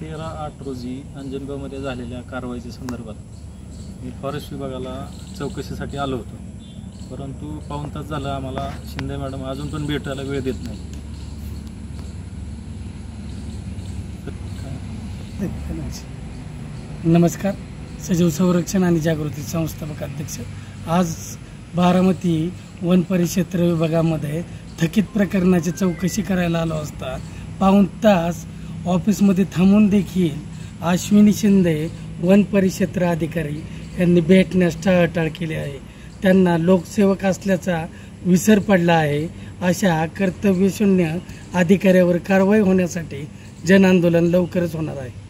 13/8 रोजी अंजनगावमध्ये झालेल्या कारवाईच्या संदर्भात मी फॉरेस्ट विभागाला चौकशीसाठी आलो होतो, परंतु पाऊण तास झालं आम्हाला शिंदे मॅडम अजून पण भेटायला वेळ देत नाही. नमस्कार. सजीव संरक्षण आणि जागृती संस्थापक अध्यक्ष. आज बारामती वन परिक्षेत्र विभागामध्ये थकीत प्रकरणाची चौकशी करायला आलो असता पाऊण तास ऑफिसमध्ये थांबून देखील अश्विनी शिंदे वन परिक्षेत्र अधिकारी यांनी भेटण्यास टाळाटाळ केली आहे. त्यांना लोकसेवक असल्याचा विसर पडला आहे. अशा कर्तव्यशून्य अधिकाऱ्यावर कारवाई होण्यासाठी जनआंदोलन लवकरच होणार आहे.